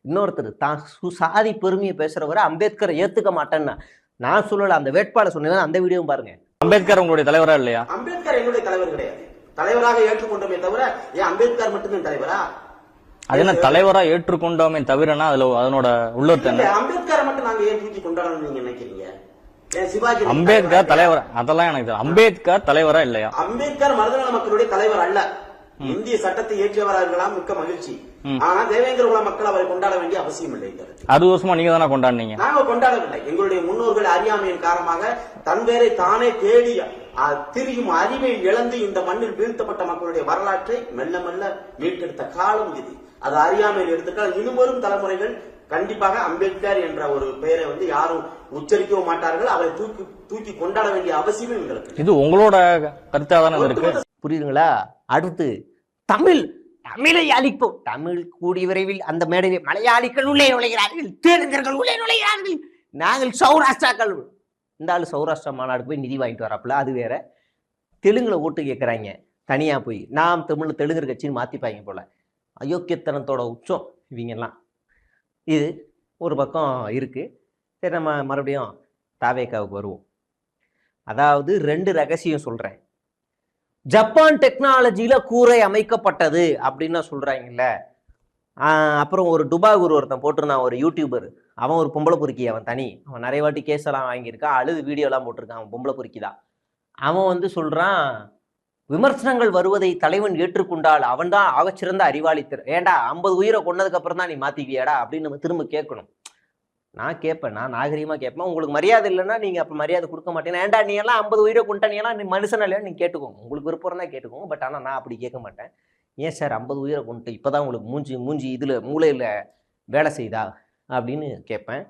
இன்னொருத்தர் தான் சாதி பெருமையை பேசுறவரை அம்பேத்கரை ஏத்துக்க மாட்டேன்னா நான் சொல்லல, அந்த வேட்பாளர் சொன்னேன், அந்த வீடியோவும் பாருங்க. அம்பேத்கர் உங்களுடைய தலைவரா இல்லையா? அம்பேத்கர் என்னுடைய தலைவர் கிடையாது. தலைவராக ஏற்றுக்கொண்டோமே தவிர ஏன் அம்பேத்கர் மட்டும்தான் தலைவரா? அது என்ன தலைவரா ஏற்றுக்கொண்டோமே தவிரனா அதுல அதனோட உள்ளர்த்தம் என்ன? அம்பேத்கரை மட்டும் நாங்க ஏன் தூக்கி கொண்டாடணும்னு நீங்க நினைக்கிறீங்க? சிவாஜி அம்பேத்கர் தலைவர் அதெல்லாம் எனக்கு தெரியும். அம்பேத்கர் தலைவரா இல்லையா? அம்பேத்கர் மருதநல மக்களுடைய தலைவர் அல்ல. இந்திய சட்டத்தை இயற்றியவராகலாம், மிக்க மகிழ்ச்சி. ஆனா தேவேந்திர குல மக்கள் அவரை கொண்டாட வேண்டிய அவசியம் இல்லை. 60 வருஷமா நீங்க தானே கொண்டாடுனீங்க. நாங்க கொண்டாடவில்லை. எங்களுடைய முன்னோர்கள் அறியாமையின் காரணமாக தன் பேரை தானே தேடி திரியும் அறிவை இழந்து இந்த மண்ணில் வீழ்த்தப்பட்ட மக்களுடைய வரலாற்றை மெல்ல மெல்ல மீட்டெடுத்த காலம் இது. அது அறியாமையில் எடுத்துட்டால் இனிவரும் தலைமுறைகள் கண்டிப்பாக அம்பேத்கர் என்ற ஒரு பெயரை யாரும் உச்சரிக்கவும் மாட்டார்கள். அவரை தூக்கி கொண்டாட வேண்டிய அவசியம் எங்களுக்கு. இது உங்களோட கருத்தா தானே இருக்கு. புரியுதுங்களா? அடுத்து தமிழை அழிப்போம். தமிழ் கூடிய விரைவில் அந்த மேடையில் மலையாளிகள் உள்ளே நுழைகிறார்கள், தெலுங்கர்கள் உள்ளே நுழைகிறார்கள், நாங்கள் சௌராஷ்டிராக்கள். இந்த ஆளு சௌராஷ்டிரா மாநாடு போய் நிதி வாங்கிட்டு வராப்புல, அது வேற. தெலுங்குல ஓட்டு கேட்குறாங்க தனியா போய், நாம் தெலுங்கர் கட்சின்னு மாத்திப்பாங்க போல. அயோக்கியத்தனத்தோட உச்சம் இவங்கெல்லாம். இது ஒரு பக்கம் இருக்கு. சரி, நம்ம மறுபடியும் தாவேக்காவுக்கு வருவோம். அதாவது 2 ரகசியம் சொல்றேன். ஜப்பான் டெக்னாலஜியில கூரை அமைக்கப்பட்டது அப்படின்னு சொல்றாங்கல்ல. அப்புறம் ஒரு துபாய் ஒருத்தன் போட்டிருந்தான், ஒரு யூடியூபர். அவன் ஒரு பொம்பளை பொறுக்கி, அவன் தனி. அவன் நிறைய வாட்டி கேஸ் எல்லாம் வாங்கியிருக்கான், அழுது வீடியோ எல்லாம் போட்டிருக்கான். அவன் பொம்பளை பொறுக்கி தான். அவன் சொல்றான், விமர்சனங்கள் வருவதை தலைவன் ஏற்றுக்கொண்டால் அவன்தான் ஆகச்சிறந்த அறிவாளித்தர். ஏண்டா 50 உயிரை கொண்டதுக்கு அப்புறம் தான் நீ மாத்திக்கியாடா அப்படின்னு நம்ம திரும்ப கேட்கணும். நான் கேட்பேன், நான் நாகரீகமா கேட்பேன். உங்களுக்கு மரியாதை இல்லைன்னா நீங்க அப்ப மரியாதை கொடுக்க மாட்டேன். ஏன்டா நீ எல்லாம் 50 உயிரை கொண்ட நீ எல்லாம் நீ மனுஷன் இல்லையா நீங்க கேட்டுக்கோங்க, உங்களுக்கு விருப்பம் தான் கேட்டுக்கோங்க. பட் ஆனா நான் அப்படி கேட்க மாட்டேன். ஏன் சார் 50 உயிரை கொண்டு இப்பதான் உங்களுக்கு மூஞ்சி இதுல மூளையில வேலை செய்தா அப்படின்னு கேட்பேன்.